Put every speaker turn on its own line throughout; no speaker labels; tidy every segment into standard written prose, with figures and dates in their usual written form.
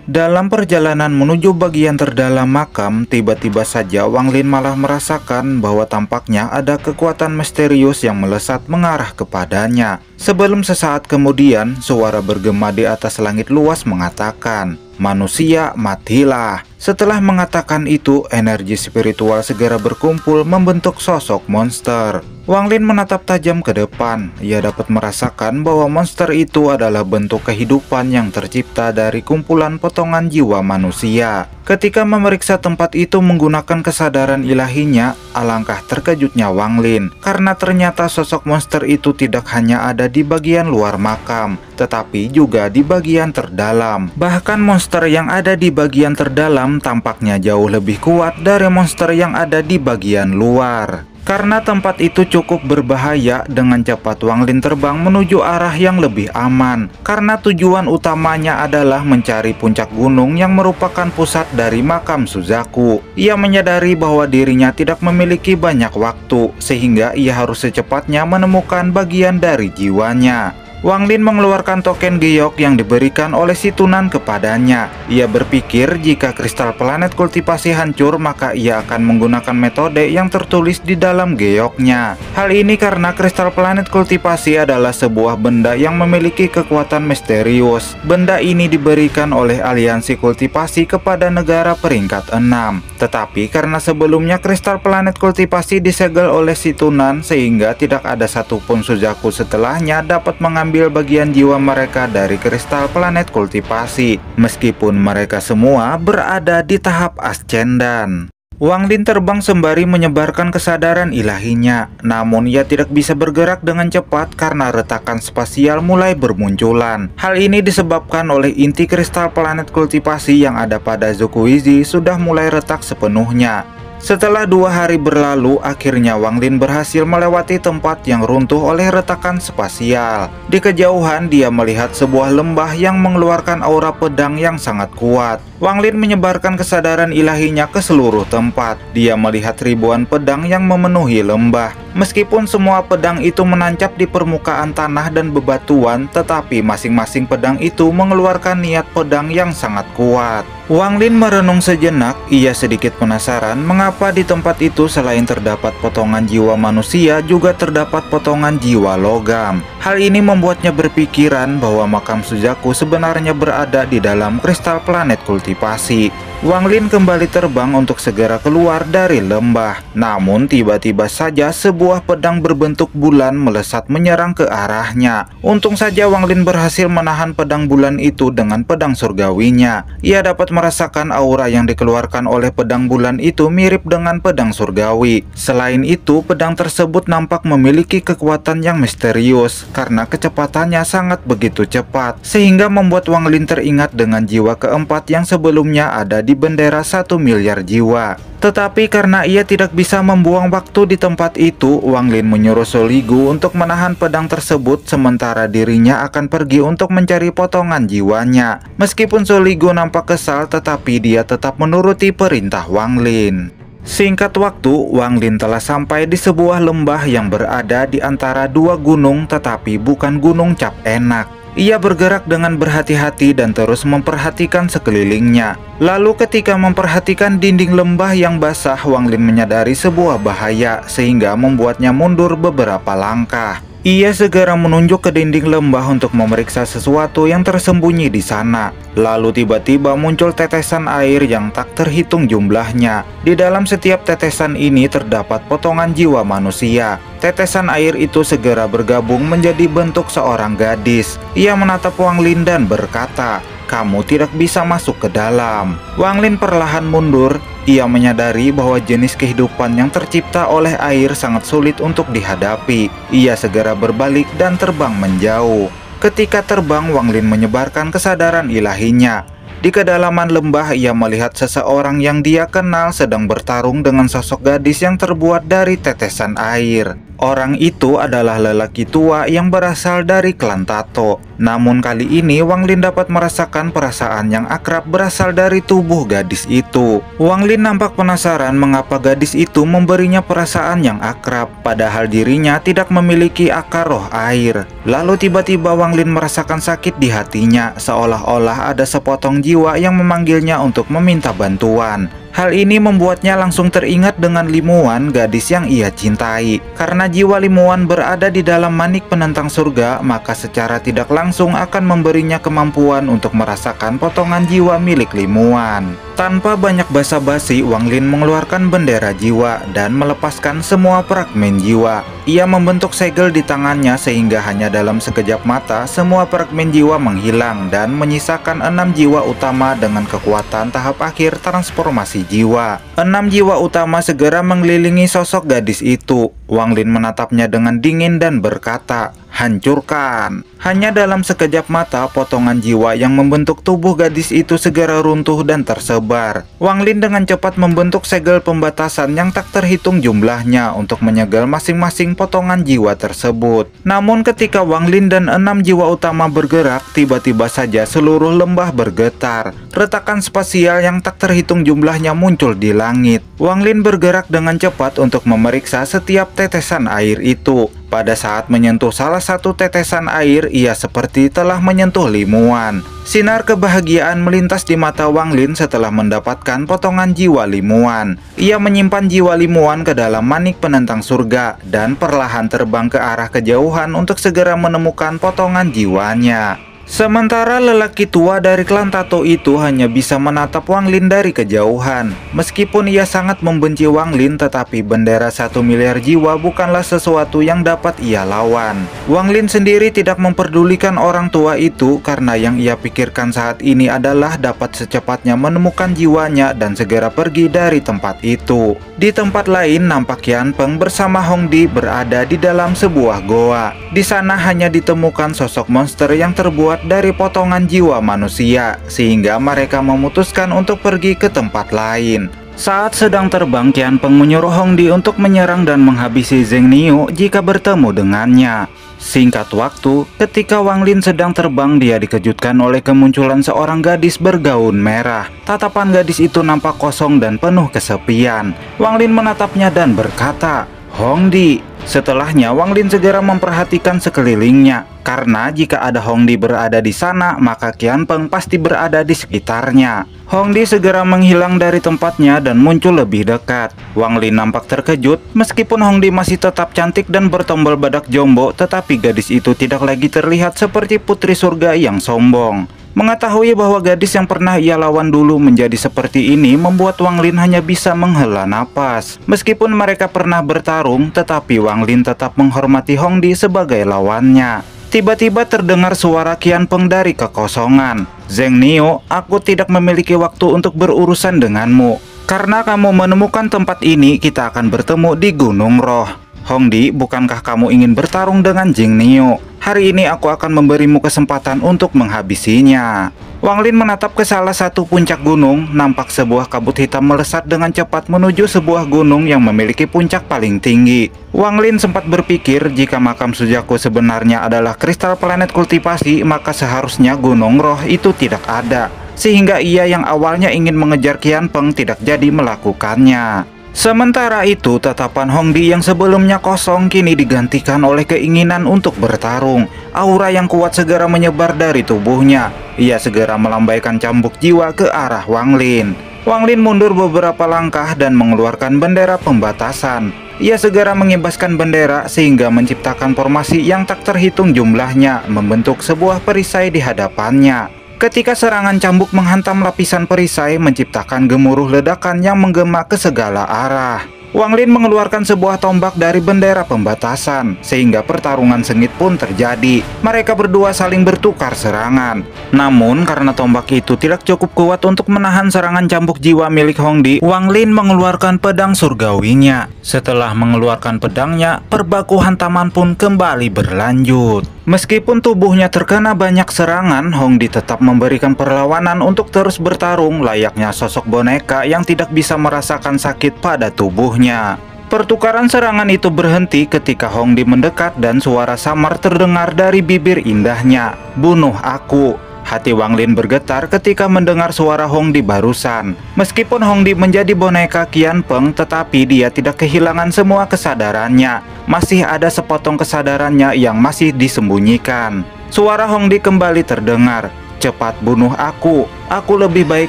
Dalam perjalanan menuju bagian terdalam makam, tiba-tiba saja Wang Lin malah merasakan bahwa tampaknya ada kekuatan misterius yang melesat mengarah kepadanya. Sebelum sesaat kemudian, suara bergema di atas langit luas mengatakan, "Manusia, matilah." Setelah mengatakan itu, energi spiritual segera berkumpul membentuk sosok monster. Wang Lin menatap tajam ke depan. Ia dapat merasakan bahwa monster itu adalah bentuk kehidupan yang tercipta dari kumpulan potongan jiwa manusia. Ketika memeriksa tempat itu menggunakan kesadaran ilahinya, alangkah terkejutnya Wang Lin karena ternyata sosok monster itu tidak hanya ada di bagian luar makam, tetapi juga di bagian terdalam. Bahkan monster yang ada di bagian terdalam tampaknya jauh lebih kuat dari monster yang ada di bagian luar. Karena tempat itu cukup berbahaya, dengan cepat Wang Lin terbang menuju arah yang lebih aman. Karena tujuan utamanya adalah mencari puncak gunung yang merupakan pusat dari makam Suzaku. Ia menyadari bahwa dirinya tidak memiliki banyak waktu, sehingga ia harus secepatnya menemukan bagian dari jiwanya. Wang Lin mengeluarkan token giok yang diberikan oleh si Tunan kepadanya. Ia berpikir jika kristal planet kultivasi hancur, maka ia akan menggunakan metode yang tertulis di dalam gioknya. Hal ini karena kristal planet kultivasi adalah sebuah benda yang memiliki kekuatan misterius. Benda ini diberikan oleh aliansi kultivasi kepada negara peringkat 6. Tetapi karena sebelumnya kristal planet kultivasi disegel oleh si Tunan, sehingga tidak ada satupun Suzaku setelahnya dapat mengambil bagian jiwa mereka dari kristal planet kultivasi, meskipun mereka semua berada di tahap ascendan. Wang Lin terbang sembari menyebarkan kesadaran ilahinya, namun ia tidak bisa bergerak dengan cepat karena retakan spasial mulai bermunculan. Hal ini disebabkan oleh inti kristal planet kultivasi yang ada pada Zukuizi sudah mulai retak sepenuhnya. Setelah 2 hari berlalu, akhirnya Wang Lin berhasil melewati tempat yang runtuh oleh retakan spasial. Di kejauhan, dia melihat sebuah lembah yang mengeluarkan aura pedang yang sangat kuat. Wang Lin menyebarkan kesadaran ilahinya ke seluruh tempat. Dia melihat ribuan pedang yang memenuhi lembah. Meskipun semua pedang itu menancap di permukaan tanah dan bebatuan, tetapi masing-masing pedang itu mengeluarkan niat pedang yang sangat kuat. Wang Lin merenung sejenak. Ia sedikit penasaran mengapa di tempat itu selain terdapat potongan jiwa manusia, juga terdapat potongan jiwa logam. Hal ini membuatnya berpikiran bahwa makam Suzaku sebenarnya berada di dalam kristal planet kultivasi. Wang Lin kembali terbang untuk segera keluar dari lembah. Namun tiba-tiba saja sebuah pedang berbentuk bulan melesat menyerang ke arahnya. Untung saja Wang Lin berhasil menahan pedang bulan itu dengan pedang surgawinya. Ia dapat merasakan aura yang dikeluarkan oleh pedang bulan itu mirip dengan pedang surgawi. Selain itu, pedang tersebut nampak memiliki kekuatan yang misterius karena kecepatannya sangat begitu cepat, sehingga membuat Wang Lin teringat dengan jiwa keempat yang sebelumnya ada di bendera 1 miliar jiwa. Tetapi karena ia tidak bisa membuang waktu di tempat itu, Wang Lin menyuruh Soligu untuk menahan pedang tersebut, sementara dirinya akan pergi untuk mencari potongan jiwanya. Meskipun Soligu nampak kesal, tetapi dia tetap menuruti perintah Wang Lin. Singkat waktu, Wang Lin telah sampai di sebuah lembah yang berada di antara 2 gunung, tetapi bukan gunung Cap Enak. Ia bergerak dengan berhati-hati dan terus memperhatikan sekelilingnya. Lalu ketika memperhatikan dinding lembah yang basah, Wang Lin menyadari sebuah bahaya sehingga membuatnya mundur beberapa langkah. Ia segera menunjuk ke dinding lembah untuk memeriksa sesuatu yang tersembunyi di sana. Lalu tiba-tiba muncul tetesan air yang tak terhitung jumlahnya. Di dalam setiap tetesan ini terdapat potongan jiwa manusia. Tetesan air itu segera bergabung menjadi bentuk seorang gadis. Ia menatap Wang Lin dan berkata, "Kamu tidak bisa masuk ke dalam." Wang Lin perlahan mundur. Ia menyadari bahwa jenis kehidupan yang tercipta oleh air sangat sulit untuk dihadapi. Ia segera berbalik dan terbang menjauh. Ketika terbang, Wang Lin menyebarkan kesadaran ilahinya. Di kedalaman lembah, ia melihat seseorang yang dia kenal sedang bertarung dengan sosok gadis yang terbuat dari tetesan air. Orang itu adalah lelaki tua yang berasal dari klan Tato. Namun kali ini Wang Lin dapat merasakan perasaan yang akrab berasal dari tubuh gadis itu. Wang Lin nampak penasaran mengapa gadis itu memberinya perasaan yang akrab, padahal dirinya tidak memiliki akar roh air. Lalu tiba-tiba Wang Lin merasakan sakit di hatinya, seolah-olah ada sepotong jiwa yang memanggilnya untuk meminta bantuan. Hal ini membuatnya langsung teringat dengan Limuan, gadis yang ia cintai. Karena jiwa Limuan berada di dalam manik penentang surga, maka secara tidak langsung akan memberinya kemampuan untuk merasakan potongan jiwa milik Limuan. Tanpa banyak basa-basi, Wang Lin mengeluarkan bendera jiwa dan melepaskan semua fragmen jiwa. Ia membentuk segel di tangannya sehingga hanya dalam sekejap mata semua fragmen jiwa menghilang dan menyisakan 6 jiwa utama dengan kekuatan tahap akhir transformasi jiwa. 6 jiwa utama segera mengelilingi sosok gadis itu. Wang Lin menatapnya dengan dingin dan berkata, "Hancurkan!" Hanya dalam sekejap mata, potongan jiwa yang membentuk tubuh gadis itu segera runtuh dan tersebar. Wang Lin dengan cepat membentuk segel pembatasan yang tak terhitung jumlahnya untuk menyegel masing-masing potongan jiwa tersebut. Namun ketika Wang Lin dan 6 jiwa utama bergerak, tiba-tiba saja seluruh lembah bergetar. Retakan spasial yang tak terhitung jumlahnya muncul di langit. Wang Lin bergerak dengan cepat untuk memeriksa setiap tetesan air itu. Pada saat menyentuh salah satu tetesan air, ia seperti telah menyentuh Limuan. Sinar kebahagiaan melintas di mata Wang Lin setelah mendapatkan potongan jiwa Limuan. Ia menyimpan jiwa Limuan ke dalam manik penentang surga dan perlahan terbang ke arah kejauhan untuk segera menemukan potongan jiwanya. Sementara lelaki tua dari klan Tato itu hanya bisa menatap Wang Lin dari kejauhan. Meskipun ia sangat membenci Wang Lin, tetapi bendera 1 miliar jiwa bukanlah sesuatu yang dapat ia lawan. Wang Lin sendiri tidak memperdulikan orang tua itu karena yang ia pikirkan saat ini adalah dapat secepatnya menemukan jiwanya dan segera pergi dari tempat itu. Di tempat lain, nampak Yan Peng bersama Hong Di berada di dalam sebuah goa. Di sana hanya ditemukan sosok monster yang terbuat dari potongan jiwa manusia, sehingga mereka memutuskan untuk pergi ke tempat lain. Saat sedang terbang, Qian Peng menyuruh Hong Di untuk menyerang dan menghabisi Zheng Niu jika bertemu dengannya. Singkat waktu, ketika Wang Lin sedang terbang, dia dikejutkan oleh kemunculan seorang gadis bergaun merah. Tatapan gadis itu nampak kosong dan penuh kesepian. Wang Lin menatapnya dan berkata, "Hong Di." Setelahnya, Wang Lin segera memperhatikan sekelilingnya. Karena jika ada Hong Di berada di sana, maka Qian Peng pasti berada di sekitarnya. Hong Di segera menghilang dari tempatnya dan muncul lebih dekat. Wang Lin nampak terkejut, meskipun Hong Di masih tetap cantik dan bertombal badak jombo, tetapi gadis itu tidak lagi terlihat seperti putri surga yang sombong. Mengetahui bahwa gadis yang pernah ia lawan dulu menjadi seperti ini membuat Wang Lin hanya bisa menghela napas. Meskipun mereka pernah bertarung, tetapi Wang Lin tetap menghormati Hong Di sebagai lawannya. Tiba-tiba terdengar suara Qian Peng dari kekosongan. "Zheng Niu, aku tidak memiliki waktu untuk berurusan denganmu. Karena kamu menemukan tempat ini, kita akan bertemu di Gunung Roh." "Hong Di, bukankah kamu ingin bertarung dengan Zheng Niu? Hari ini aku akan memberimu kesempatan untuk menghabisinya." Wang Lin menatap ke salah satu puncak gunung. Nampak sebuah kabut hitam melesat dengan cepat menuju sebuah gunung yang memiliki puncak paling tinggi. Wang Lin sempat berpikir jika makam Suzaku sebenarnya adalah kristal planet kultivasi, maka seharusnya Gunung Roh itu tidak ada. Sehingga ia yang awalnya ingin mengejar Qian Peng tidak jadi melakukannya. Sementara itu, tatapan Hong Di yang sebelumnya kosong kini digantikan oleh keinginan untuk bertarung. Aura yang kuat segera menyebar dari tubuhnya. Ia segera melambaikan cambuk jiwa ke arah Wang Lin. Wang Lin mundur beberapa langkah dan mengeluarkan bendera pembatasan. Ia segera mengibaskan bendera sehingga menciptakan formasi yang tak terhitung jumlahnya, membentuk sebuah perisai di hadapannya. Ketika serangan cambuk menghantam lapisan perisai, menciptakan gemuruh ledakan yang menggema ke segala arah. Wang Lin mengeluarkan sebuah tombak dari bendera pembatasan, sehingga pertarungan sengit pun terjadi. Mereka berdua saling bertukar serangan. Namun, karena tombak itu tidak cukup kuat untuk menahan serangan cambuk jiwa milik Hong Di, Wang Lin mengeluarkan pedang surgawinya. Setelah mengeluarkan pedangnya, perbaku hantaman pun kembali berlanjut. Meskipun tubuhnya terkena banyak serangan, Hong Di tetap memberikan perlawanan untuk terus bertarung layaknya sosok boneka yang tidak bisa merasakan sakit pada tubuhnya. Pertukaran serangan itu berhenti ketika Hongdi mendekat dan suara samar terdengar dari bibir indahnya. "Bunuh aku." Hati Wang Lin bergetar ketika mendengar suara Hongdi barusan. Meskipun Hongdi menjadi boneka Qian Peng, tetapi dia tidak kehilangan semua kesadarannya. Masih ada sepotong kesadarannya yang masih disembunyikan. Suara Hongdi kembali terdengar. "Cepat bunuh aku. Aku lebih baik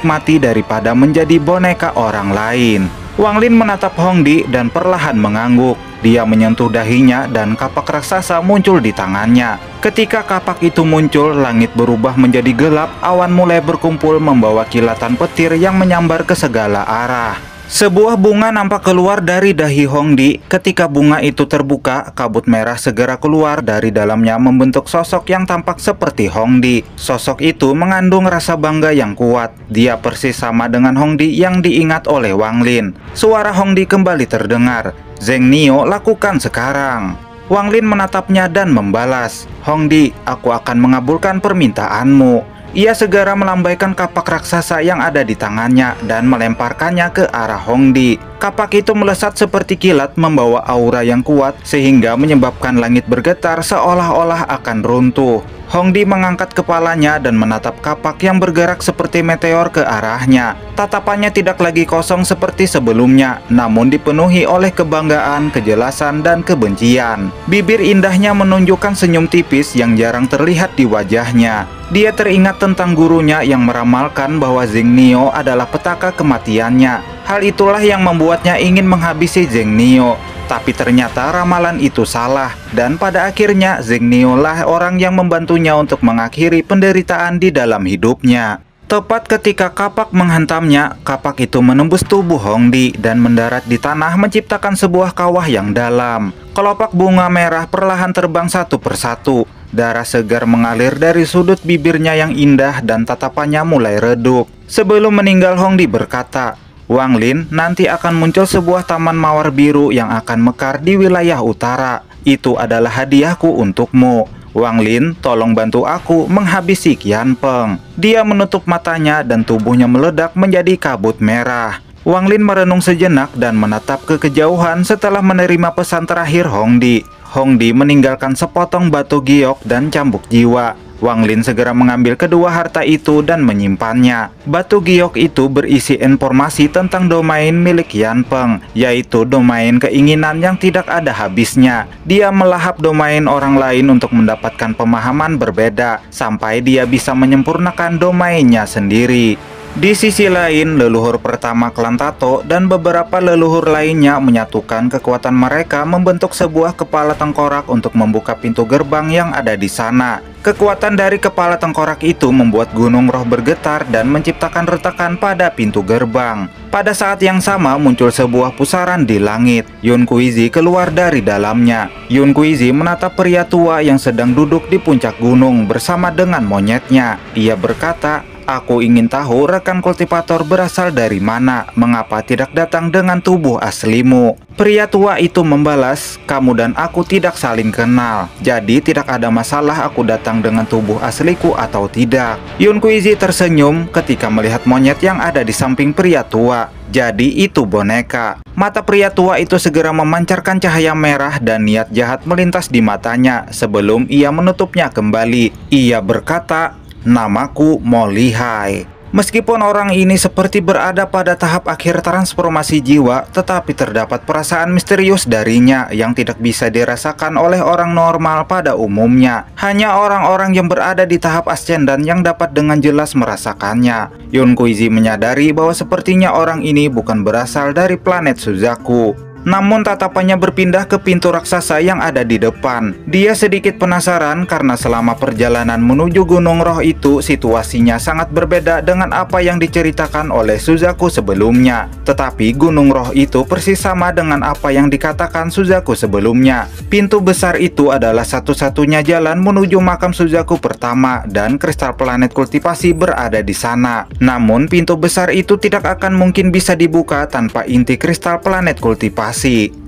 mati daripada menjadi boneka orang lain." Wang Lin menatap Hongdi dan perlahan mengangguk. Dia menyentuh dahinya dan kapak raksasa muncul di tangannya. Ketika kapak itu muncul, langit berubah menjadi gelap, awan mulai berkumpul membawa kilatan petir yang menyambar ke segala arah. Sebuah bunga nampak keluar dari dahi Hongdi. Ketika bunga itu terbuka, kabut merah segera keluar dari dalamnya membentuk sosok yang tampak seperti Hongdi. Sosok itu mengandung rasa bangga yang kuat. Dia persis sama dengan Hongdi yang diingat oleh Wang Lin. Suara Hongdi kembali terdengar. "Zheng Nio, lakukan sekarang." Wang Lin menatapnya dan membalas, "Hongdi, aku akan mengabulkan permintaanmu." Ia segera melambaikan kapak raksasa yang ada di tangannya dan melemparkannya ke arah Hongdi. Kapak itu melesat seperti kilat membawa aura yang kuat sehingga menyebabkan langit bergetar seolah-olah akan runtuh. Hongdi mengangkat kepalanya dan menatap kapak yang bergerak seperti meteor ke arahnya. Tatapannya tidak lagi kosong seperti sebelumnya, namun dipenuhi oleh kebanggaan, kejelasan, dan kebencian. Bibir indahnya menunjukkan senyum tipis yang jarang terlihat di wajahnya. Dia teringat tentang gurunya yang meramalkan bahwa Zheng Nio adalah petaka kematiannya. Hal itulah yang membuatnya ingin menghabisi Zheng Nio. Tapi ternyata ramalan itu salah, dan pada akhirnya Zheng Nio lah orang yang membantunya untuk mengakhiri penderitaan di dalam hidupnya. Tepat ketika kapak menghantamnya, kapak itu menembus tubuh Hongdi dan mendarat di tanah menciptakan sebuah kawah yang dalam. Kelopak bunga merah perlahan terbang satu persatu. Darah segar mengalir dari sudut bibirnya yang indah dan tatapannya mulai redup. Sebelum meninggal, Hongdi berkata, "Wang Lin, nanti akan muncul sebuah taman mawar biru yang akan mekar di wilayah utara. Itu adalah hadiahku untukmu. Wang Lin, tolong bantu aku menghabisi Qian Peng." Dia menutup matanya dan tubuhnya meledak menjadi kabut merah. Wang Lin merenung sejenak dan menatap ke kejauhan setelah menerima pesan terakhir Hongdi. Hongdi meninggalkan sepotong batu giok dan cambuk jiwa. Wang Lin segera mengambil kedua harta itu dan menyimpannya. Batu giok itu berisi informasi tentang domain milik Qian Peng, yaitu domain keinginan yang tidak ada habisnya. Dia melahap domain orang lain untuk mendapatkan pemahaman berbeda, sampai dia bisa menyempurnakan domainnya sendiri. Di sisi lain, leluhur pertama klan Tato dan beberapa leluhur lainnya menyatukan kekuatan mereka membentuk sebuah kepala tengkorak untuk membuka pintu gerbang yang ada di sana. Kekuatan dari kepala tengkorak itu membuat gunung roh bergetar dan menciptakan retakan pada pintu gerbang. Pada saat yang sama muncul sebuah pusaran di langit. Yun Kuizi keluar dari dalamnya. Yun Kuizi menatap pria tua yang sedang duduk di puncak gunung bersama dengan monyetnya. Ia berkata, "Aku ingin tahu rekan kultivator berasal dari mana, mengapa tidak datang dengan tubuh aslimu?" Pria tua itu membalas, "Kamu dan aku tidak saling kenal, jadi tidak ada masalah aku datang dengan tubuh asliku atau tidak." Yun Kuizi tersenyum ketika melihat monyet yang ada di samping pria tua. Jadi itu boneka. Mata pria tua itu segera memancarkan cahaya merah dan niat jahat melintas di matanya sebelum ia menutupnya kembali. Ia berkata, "Namaku Mo Lihai." Meskipun orang ini seperti berada pada tahap akhir transformasi jiwa, tetapi terdapat perasaan misterius darinya yang tidak bisa dirasakan oleh orang normal pada umumnya. Hanya orang-orang yang berada di tahap ascendan yang dapat dengan jelas merasakannya. Yun Kuizi menyadari bahwa sepertinya orang ini bukan berasal dari planet Suzaku. Namun tatapannya berpindah ke pintu raksasa yang ada di depan. Dia sedikit penasaran karena selama perjalanan menuju Gunung Roh itu situasinya sangat berbeda dengan apa yang diceritakan oleh Suzaku sebelumnya. Tetapi Gunung Roh itu persis sama dengan apa yang dikatakan Suzaku sebelumnya. Pintu besar itu adalah satu-satunya jalan menuju makam Suzaku pertama dan kristal planet kultivasi berada di sana. Namun pintu besar itu tidak akan mungkin bisa dibuka tanpa inti kristal planet kultivasi.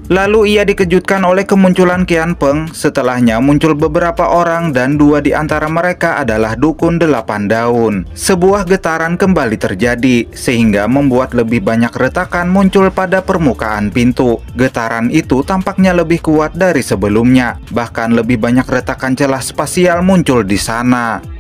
Lalu ia dikejutkan oleh kemunculan Qian Peng. Setelahnya muncul beberapa orang dan 2 di antara mereka adalah dukun 8 daun. Sebuah getaran kembali terjadi sehingga membuat lebih banyak retakan muncul pada permukaan pintu. Getaran itu tampaknya lebih kuat dari sebelumnya. Bahkan lebih banyak retakan celah spasial muncul di sana.